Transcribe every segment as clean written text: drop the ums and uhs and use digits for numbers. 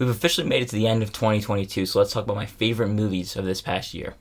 We've officially made it to the end of 2022, so let's talk about my favorite movies of this past year.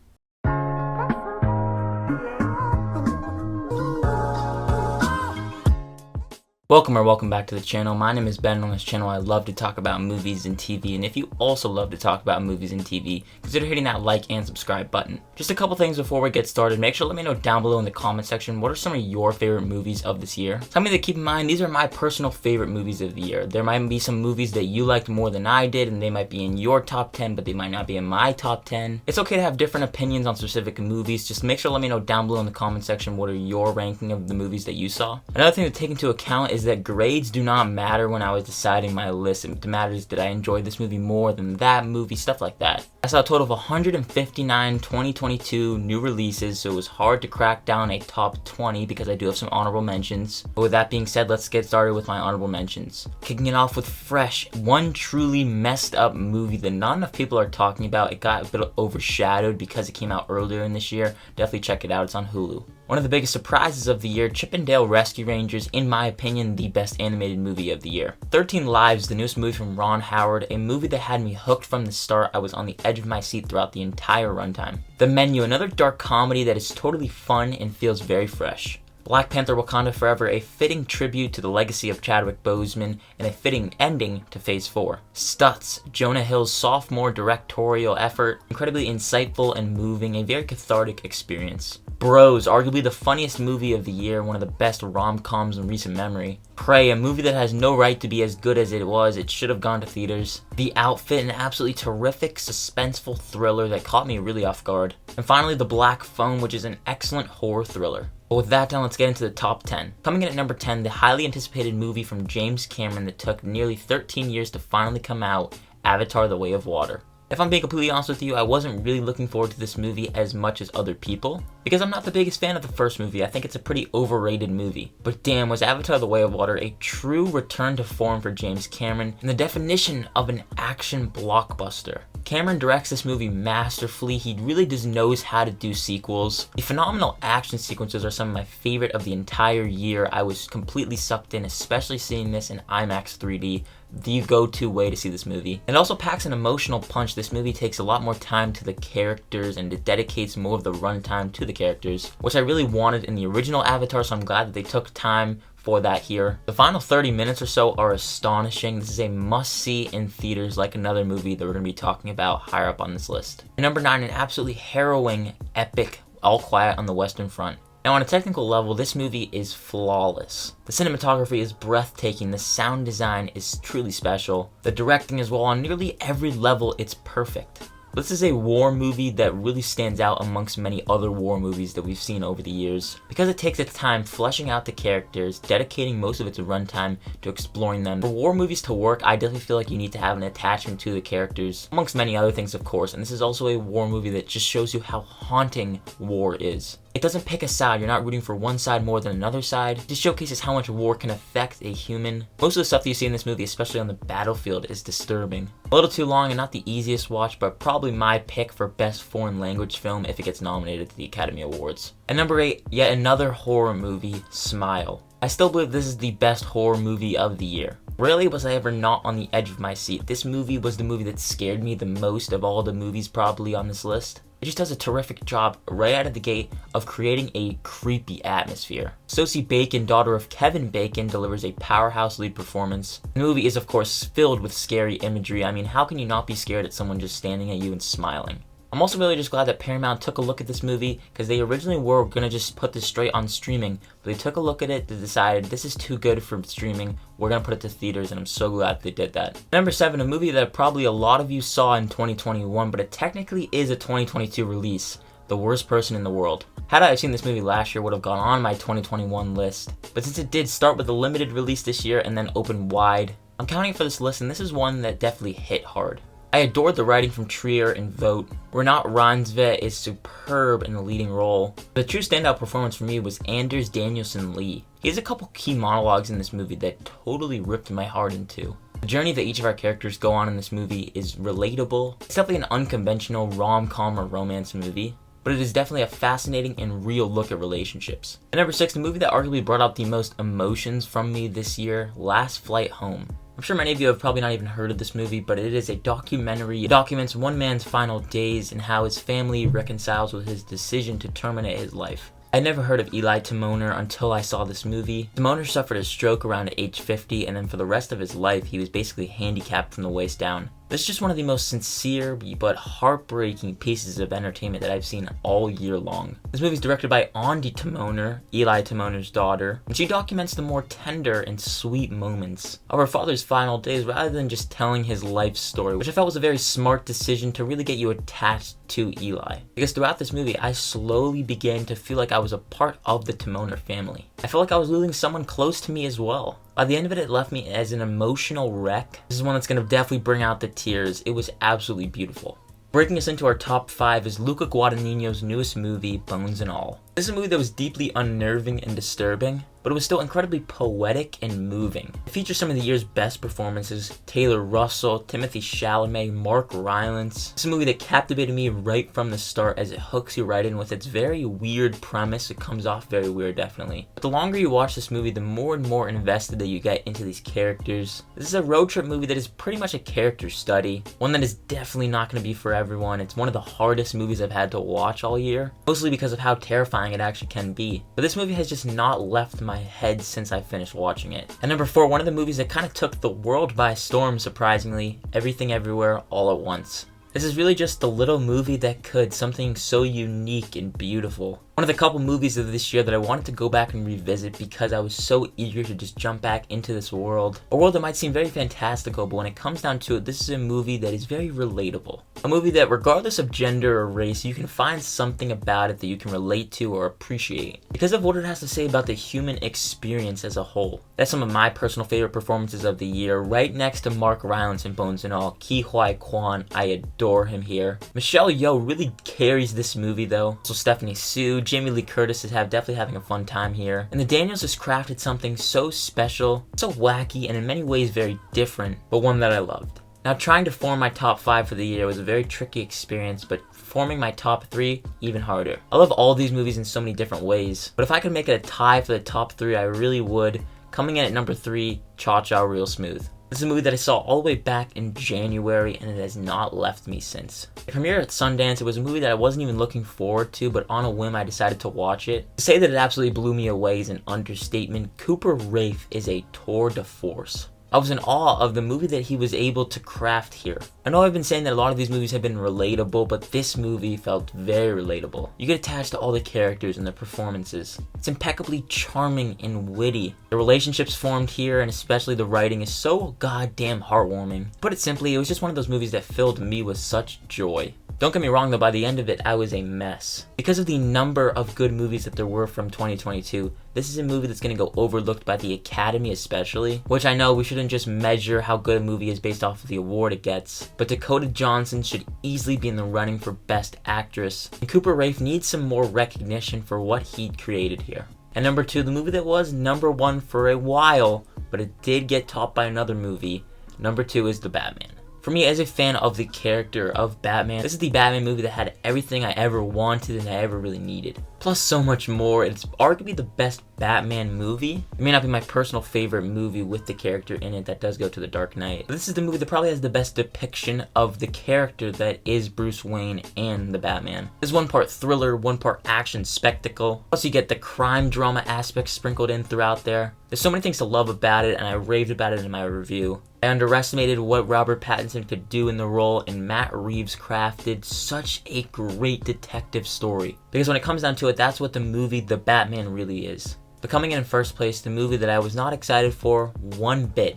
Welcome back to the channel. My name is Ben. On this channel, I love to talk about movies and TV, and if you also love to talk about movies and TV, consider hitting that like and subscribe button. Just a couple things before we get started. Make sure to let me know down below in the comment section what are some of your favorite movies of this year. Something to keep in mind, these are my personal favorite movies of the year. There might be some movies that you liked more than I did, and they might be in your top 10, but they might not be in my top 10. It's okay to have different opinions on specific movies. Just make sure to let me know down below in the comment section what are your ranking of the movies that you saw. Another thing to take into account is that grades do not matter when I was deciding my list. It matters, did I enjoy this movie more than that movie, stuff like that. I saw a total of 159 2022 new releases, so it was hard to crack down a top 20 because I do have some honorable mentions. But with that being said, let's get started with my honorable mentions. Kicking it off with Fresh, one truly messed up movie that not enough people are talking about. It got a bit overshadowed because it came out earlier in this year. Definitely check it out, it's on Hulu. One of the biggest surprises of the year, Chip 'n Dale Rescue Rangers, in my opinion, the best animated movie of the year. 13 Lives, the newest movie from Ron Howard, a movie that had me hooked from the start. I was on the edge of my seat throughout the entire runtime. The Menu, another dark comedy that is totally fun and feels very fresh. Black Panther: Wakanda Forever, a fitting tribute to the legacy of Chadwick Boseman and a fitting ending to Phase 4. Stutz, Jonah Hill's sophomore directorial effort, incredibly insightful and moving, a very cathartic experience. Bros, arguably the funniest movie of the year, one of the best rom-coms in recent memory. Prey, a movie that has no right to be as good as it was. It should have gone to theaters. The Outfit, an absolutely terrific, suspenseful thriller that caught me really off guard. And finally, The Black Phone, which is an excellent horror thriller. But with that done, let's get into the top 10. Coming in at number 10, the highly anticipated movie from James Cameron that took nearly 13 years to finally come out, Avatar: The Way of Water. If I'm being completely honest with you, I wasn't really looking forward to this movie as much as other people, because I'm not the biggest fan of the first movie. I think it's a pretty overrated movie. But damn, was Avatar: The Way of Water a true return to form for James Cameron and the definition of an action blockbuster. Cameron directs this movie masterfully. He really just knows how to do sequels. The phenomenal action sequences are some of my favorite of the entire year. I was completely sucked in, especially seeing this in IMAX 3D. The go-to way to see this movie. It also packs an emotional punch. This movie takes a lot more time to the characters and it dedicates more of the runtime to the characters, which I really wanted in the original Avatar, so I'm glad that they took time for that here. The final 30 minutes or so are astonishing. This is a must-see in theaters, like another movie that we're going to be talking about higher up on this list. And number 9, an absolutely harrowing, epic, All Quiet on the Western Front. Now, on a technical level, this movie is flawless. The cinematography is breathtaking, the sound design is truly special, the directing as well, on nearly every level, it's perfect. This is a war movie that really stands out amongst many other war movies that we've seen over the years, because it takes its time fleshing out the characters, dedicating most of its runtime to exploring them. For war movies to work, I definitely feel like you need to have an attachment to the characters, amongst many other things of course, and this is also a war movie that just shows you how haunting war is. It doesn't pick a side, you're not rooting for one side more than another side. It just showcases how much war can affect a human. Most of the stuff that you see in this movie, especially on the battlefield, is disturbing. A little too long and not the easiest watch, but probably my pick for best foreign language film if it gets nominated to the Academy Awards. And number 8, yet another horror movie, Smile. I still believe this is the best horror movie of the year. Rarely was I ever not on the edge of my seat. This movie was the movie that scared me the most of all the movies probably on this list. It just does a terrific job right out of the gate of creating a creepy atmosphere. Sosie Bacon, daughter of Kevin Bacon, delivers a powerhouse lead performance. The movie is of course filled with scary imagery. I mean, how can you not be scared at someone just standing at you and smiling? I'm also really just glad that Paramount took a look at this movie, because they originally were going to just put this straight on streaming, but they took a look at it, they decided this is too good for streaming, we're going to put it to theaters, and I'm so glad they did that. Number 7, a movie that probably a lot of you saw in 2021, but it technically is a 2022 release, The Worst Person in the World. Had I have seen this movie last year, it would have gone on my 2021 list, but since it did start with a limited release this year and then open wide, I'm counting for this list, and this is one that definitely hit hard. I adored the writing from Trier and Vogt. Renat Reinsve is superb in the leading role. The true standout performance for me was Anders Danielsen Lee. He has a couple key monologues in this movie that totally ripped my heart in two. The journey that each of our characters go on in this movie is relatable. It's definitely an unconventional rom-com or romance movie, but it is definitely a fascinating and real look at relationships. And number 6, the movie that arguably brought out the most emotions from me this year, Last Flight Home. I'm sure many of you have probably not even heard of this movie, but it is a documentary. It documents one man's final days and how his family reconciles with his decision to terminate his life. I'd never heard of Eli Timoner until I saw this movie. Timoner suffered a stroke around age 50, and then for the rest of his life, he was basically handicapped from the waist down. This is just one of the most sincere but heartbreaking pieces of entertainment that I've seen all year long. This movie is directed by Andi Timoner, Eli Timoner's daughter, and she documents the more tender and sweet moments of her father's final days rather than just telling his life story, which I felt was a very smart decision to really get you attached to Eli. Because throughout this movie, I slowly began to feel like I was a part of the Timoner family. I felt like I was losing someone close to me as well. By the end of it, it left me as an emotional wreck. This is one that's going to definitely bring out the tears. It was absolutely beautiful. Breaking us into our top 5 is Luca Guadagnino's newest movie, Bones and All. This is a movie that was deeply unnerving and disturbing, but it was still incredibly poetic and moving. It features some of the year's best performances: Taylor Russell, Timothy Chalamet, Mark Rylance. It's a movie that captivated me right from the start as it hooks you right in with its very weird premise. It comes off very weird, definitely. But the longer you watch this movie, the more and more invested that you get into these characters. This is a road trip movie that is pretty much a character study, one that is definitely not going to be for everyone. It's one of the hardest movies I've had to watch all year, mostly because of how terrifying it actually can be. But this movie has just not left my head since I finished watching it. At number 4, one of the movies that kind of took the world by storm, surprisingly, Everything Everywhere All at Once. This is really just the little movie that could, something so unique and beautiful. One of the couple movies of this year that I wanted to go back and revisit because I was so eager to just jump back into this world. A world that might seem very fantastical, but when it comes down to it, this is a movie that is very relatable. A movie that, regardless of gender or race, you can find something about it that you can relate to or appreciate because of what it has to say about the human experience as a whole. That's some of my personal favorite performances of the year, right next to Mark Rylance in Bones and All. Ke Huy Quan, I adore him here. Michelle Yeoh really carries this movie though. So Stephanie Hsu, Jamie Lee Curtis is definitely having a fun time here. And the Daniels has crafted something so special, so wacky, and in many ways very different, but one that I loved. Now, trying to form my top 5 for the year was a very tricky experience, but forming my top 3, even harder. I love all these movies in so many different ways, but if I could make it a tie for the top 3, I really would. Coming in at number 3, Cha Cha Real Smooth. This is a movie that I saw all the way back in January, and it has not left me since. It premiered at Sundance. It was a movie that I wasn't even looking forward to, but on a whim I decided to watch it. To say that it absolutely blew me away is an understatement. Cooper Raiff is a tour de force. I was in awe of the movie that he was able to craft here. I know I've been saying that a lot of these movies have been relatable, but this movie felt very relatable. You get attached to all the characters and the performances. It's impeccably charming and witty. The relationships formed here, and especially the writing, is so goddamn heartwarming. To put it simply, it was just one of those movies that filled me with such joy. Don't get me wrong though, by the end of it, I was a mess. Because of the number of good movies that there were from 2022, this is a movie that's going to go overlooked by the Academy especially, which I know we shouldn't just measure how good a movie is based off of the award it gets, but Dakota Johnson should easily be in the running for Best Actress, and Cooper Raiff needs some more recognition for what he created here. And number 2, the movie that was number 1 for a while, but it did get topped by another movie. Number 2 is The Batman. For me, as a fan of the character of Batman, this is the Batman movie that had everything I ever wanted and I ever really needed. Plus so much more. It's arguably the best Batman movie. It may not be my personal favorite movie with the character in it that does go to The Dark Knight, but this is the movie that probably has the best depiction of the character that is Bruce Wayne and the Batman. There's one part thriller, one part action spectacle. Plus you get the crime drama aspects sprinkled in throughout there. There's so many things to love about it, and I raved about it in my review. I underestimated what Robert Pattinson could do in the role, and Matt Reeves crafted such a great detective story. Because when it comes down to it, that's what the movie The Batman really is. But coming in first place, the movie that I was not excited for one bit,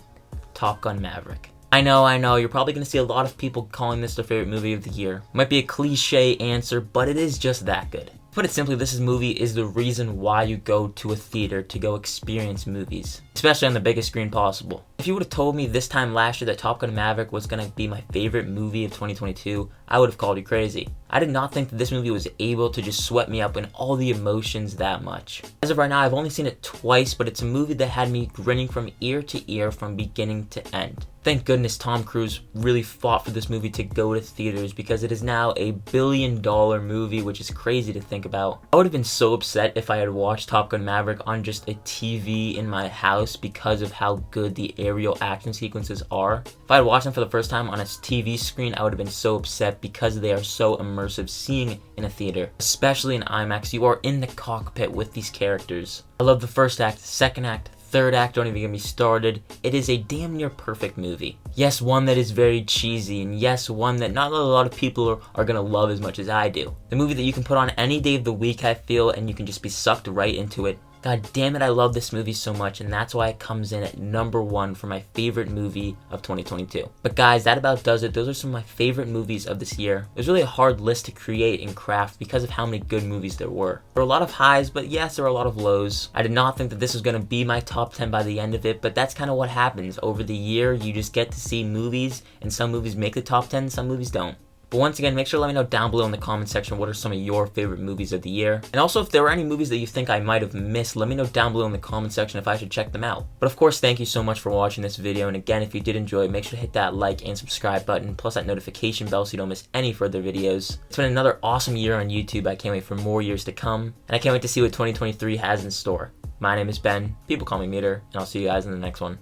Top Gun Maverick. I know, you're probably going to see a lot of people calling this their favorite movie of the year. Might be a cliche answer, but it is just that good. To put it simply, this movie is the reason why you go to a theater to go experience movies, especially on the biggest screen possible. If you would have told me this time last year that Top Gun Maverick was going to be my favorite movie of 2022, I would have called you crazy. I did not think that this movie was able to just sweep me up in all the emotions that much. As of right now, I've only seen it twice, but it's a movie that had me grinning from ear to ear from beginning to end. Thank goodness Tom Cruise really fought for this movie to go to theaters because it is now a $1 billion movie, which is crazy to think about. I would have been so upset if I had watched Top Gun Maverick on just a TV in my house because of how good the aerial action sequences are. If I had watched them for the first time on a TV screen, I would have been so upset because they are so immersive seeing in a theater. Especially in IMAX, you are in the cockpit with these characters. I love the first act, second act, third act, don't even get me started. It is a damn near perfect movie. Yes, one that is very cheesy, and yes, one that not a lot of people are gonna love as much as I do. The movie that you can put on any day of the week, I feel, and you can just be sucked right into it. God damn it, I love this movie so much, and that's why it comes in at number 1 for my favorite movie of 2022. But guys, that about does it. Those are some of my favorite movies of this year. It was really a hard list to create and craft because of how many good movies there were. There were a lot of highs, but yes, there were a lot of lows. I did not think that this was going to be my top 10 by the end of it, but that's kind of what happens. Over the year, you just get to see movies, and some movies make the top 10, some movies don't. But once again, make sure to let me know down below in the comment section what are some of your favorite movies of the year. And also, if there are any movies that you think I might have missed, let me know down below in the comment section if I should check them out. But of course, thank you so much for watching this video. And again, if you did enjoy, make sure to hit that like and subscribe button, plus that notification bell so you don't miss any further videos. It's been another awesome year on YouTube. I can't wait for more years to come. And I can't wait to see what 2023 has in store. My name is Ben. People call me Meter, and I'll see you guys in the next one.